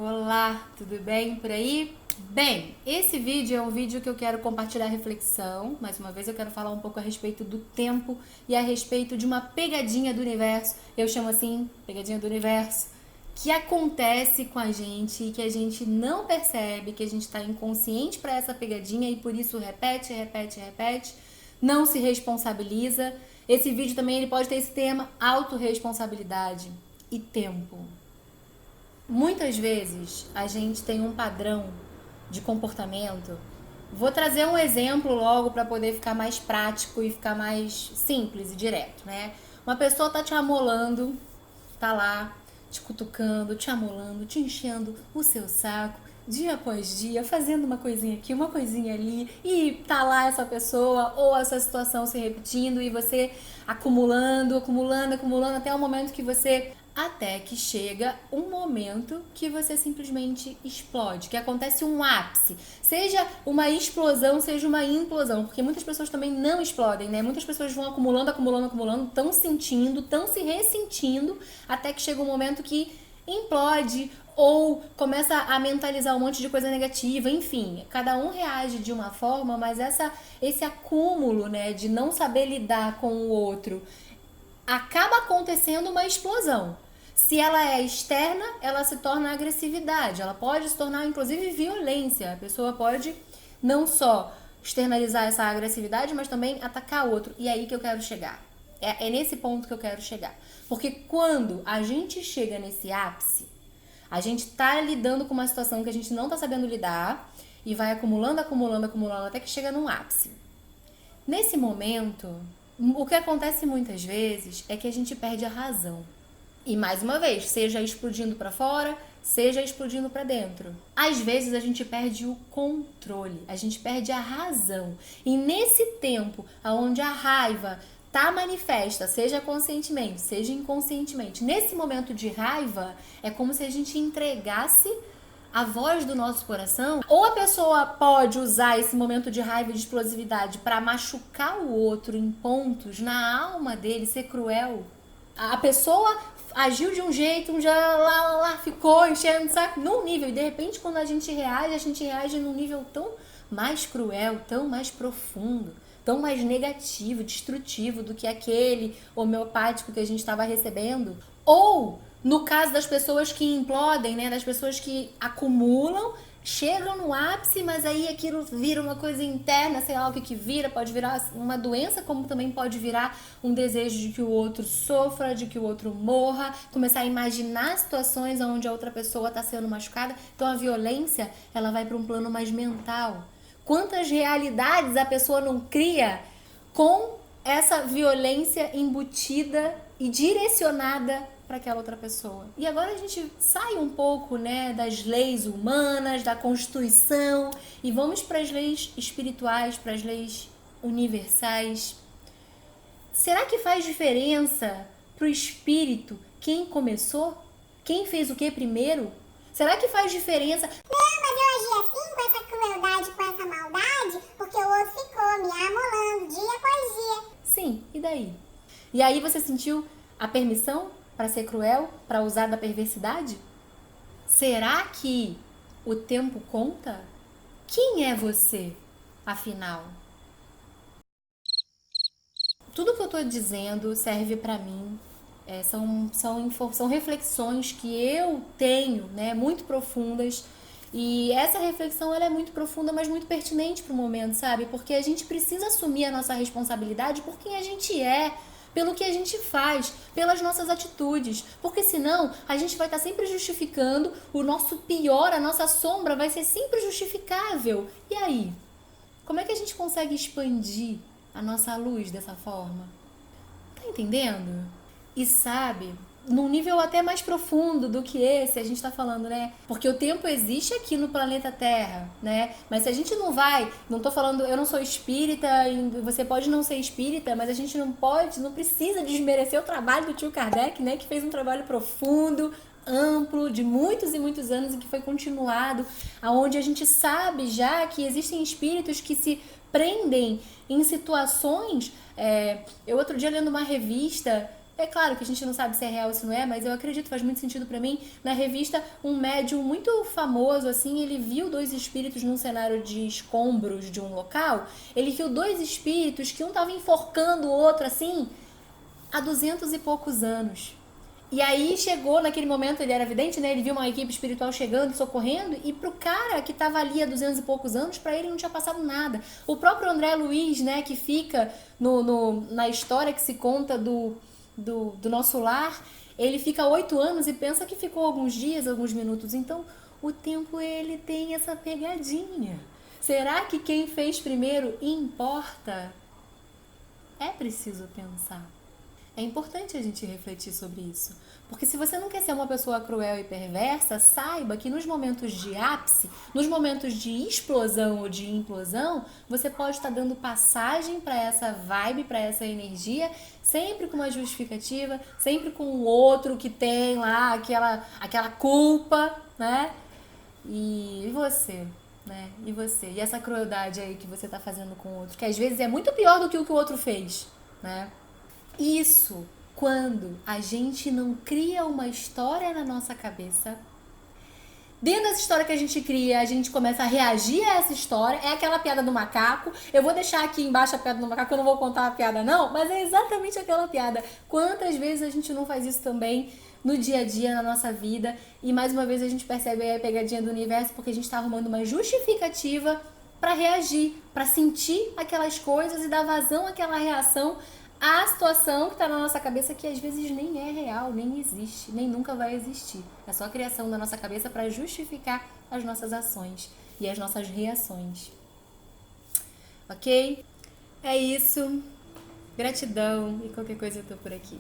Olá, tudo bem por aí? Bem, esse vídeo é um vídeo que eu quero compartilhar reflexão. Mais uma vez eu quero falar um pouco a respeito do tempo e a respeito de uma pegadinha do universo. Eu chamo assim, pegadinha do universo, que acontece com a gente e que a gente não percebe, que a gente está inconsciente para essa pegadinha e por isso repete, repete, repete, não se responsabiliza. Esse vídeo também ele pode ter esse tema, autorresponsabilidade e tempo. Muitas vezes a gente tem um padrão de comportamento. Vou trazer um exemplo logo para poder ficar mais prático e ficar mais simples e direto, né? Uma pessoa tá te amolando, tá lá te cutucando, te amolando, te enchendo o seu saco dia após dia, fazendo uma coisinha aqui, uma coisinha ali, e tá lá essa pessoa ou essa situação se repetindo e você acumulando, acumulando, acumulando até o momento que você até que chega um momento que você simplesmente explode, que acontece um ápice. Seja uma explosão, seja uma implosão, porque muitas pessoas também não explodem, né? Muitas pessoas vão acumulando, acumulando, acumulando, tão sentindo, tão se ressentindo, até que chega um momento que implode ou começa a mentalizar um monte de coisa negativa, enfim, cada um reage de uma forma, mas esse acúmulo, né, de não saber lidar com o outro, acaba acontecendo uma explosão. Se ela é externa, ela se torna agressividade, ela pode se tornar inclusive violência. A pessoa pode não só externalizar essa agressividade, mas também atacar o outro. E é aí que eu quero chegar. É nesse ponto que eu quero chegar. Porque quando a gente chega nesse ápice, a gente tá lidando com uma situação que a gente não tá sabendo lidar e vai acumulando, acumulando, acumulando até que chega num ápice. Nesse momento, o que acontece muitas vezes é que a gente perde a razão. E mais uma vez, seja explodindo para fora, seja explodindo para dentro. Às vezes a gente perde o controle, a gente perde a razão. E nesse tempo onde a raiva tá manifesta, seja conscientemente, seja inconscientemente, nesse momento de raiva, é como se a gente entregasse a voz do nosso coração. Ou a pessoa pode usar esse momento de raiva e de explosividade para machucar o outro em pontos na alma dele, ser cruel. A pessoa agiu de um jeito, já lá ficou enchendo o saco num nível, e de repente quando a gente reage num nível tão mais cruel, tão mais profundo, tão mais negativo, destrutivo do que aquele homeopático que a gente estava recebendo. Ou no caso das pessoas que implodem, né, das pessoas que acumulam, chegam no ápice, mas aí aquilo vira uma coisa interna, sei lá o que vira, pode virar uma doença, como também pode virar um desejo de que o outro sofra, de que o outro morra, começar a imaginar situações onde a outra pessoa está sendo machucada. Então a violência, ela vai para um plano mais mental. Quantas realidades a pessoa não cria com essa violência embutida e direcionada para aquela outra pessoa. E agora a gente sai um pouco, né, das leis humanas, da Constituição, e vamos para as leis espirituais, para as leis universais. Será que faz diferença para o espírito quem começou? Quem fez o que primeiro? Será que faz diferença? Não, mas eu agi assim, com essa crueldade, com essa maldade, porque o outro ficou me amolando dia após dia. Sim, e daí? E aí você sentiu a permissão para ser cruel, para usar da perversidade? Será que o tempo conta? Quem é você, afinal? Tudo que eu tô dizendo serve para mim. São reflexões que eu tenho, né, muito profundas. E essa reflexão ela é muito profunda, mas muito pertinente para o momento, sabe? Porque a gente precisa assumir a nossa responsabilidade por quem a gente é, pelo que a gente faz, pelas nossas atitudes. Porque senão a gente vai estar sempre justificando o nosso pior, a nossa sombra vai ser sempre justificável. E aí? Como é que a gente consegue expandir a nossa luz dessa forma? Tá entendendo? E sabe, num nível até mais profundo do que esse, a gente tá falando, né? Porque o tempo existe aqui no planeta Terra, né? Mas se a gente não vai, não tô falando, eu não sou espírita, você pode não ser espírita, mas a gente não pode, não precisa desmerecer o trabalho do tio Kardec, né? Que fez um trabalho profundo, amplo, de muitos e muitos anos e que foi continuado, aonde a gente sabe já que existem espíritos que se prendem em situações. Eu outro dia lendo uma revista É claro que a gente não sabe se é real ou se não é, mas eu acredito, faz muito sentido pra mim. Na revista, um médium muito famoso, assim, ele viu 2 espíritos num cenário de escombros de um local. Ele viu 2 espíritos que um tava enforcando o outro, assim, há 200 e poucos anos. E aí chegou naquele momento, ele era vidente, né? Ele viu uma equipe espiritual chegando, socorrendo, e pro cara que tava ali há 200 e poucos anos, pra ele não tinha passado nada. O próprio André Luiz, né, que fica na história que se conta do nosso lar, ele fica 8 anos e pensa que ficou alguns dias, alguns minutos. Então, o tempo, ele tem essa pegadinha. Será que quem fez primeiro importa? É preciso pensar. É importante a gente refletir sobre isso. Porque se você não quer ser uma pessoa cruel e perversa, saiba que nos momentos de ápice, nos momentos de explosão ou de implosão, você pode estar dando passagem para essa vibe, para essa energia, sempre com uma justificativa, sempre com o outro que tem lá aquela culpa, né? E você? Né? E você? E essa crueldade aí que você está fazendo com o outro, que às vezes é muito pior do que o outro fez, né? Isso, quando a gente não cria uma história na nossa cabeça, dentro dessa história que a gente cria, a gente começa a reagir a essa história. É aquela piada do macaco. Eu vou deixar aqui embaixo a piada do macaco, eu não vou contar a piada não, mas é exatamente aquela piada. Quantas vezes a gente não faz isso também no dia a dia, na nossa vida, e mais uma vez a gente percebe a pegadinha do universo porque a gente está arrumando uma justificativa para reagir, para sentir aquelas coisas e dar vazão àquela reação a situação que está na nossa cabeça, que às vezes nem é real, nem existe, nem nunca vai existir. É só a criação da nossa cabeça para justificar as nossas ações e as nossas reações. Ok? É isso. Gratidão e qualquer coisa eu tô por aqui.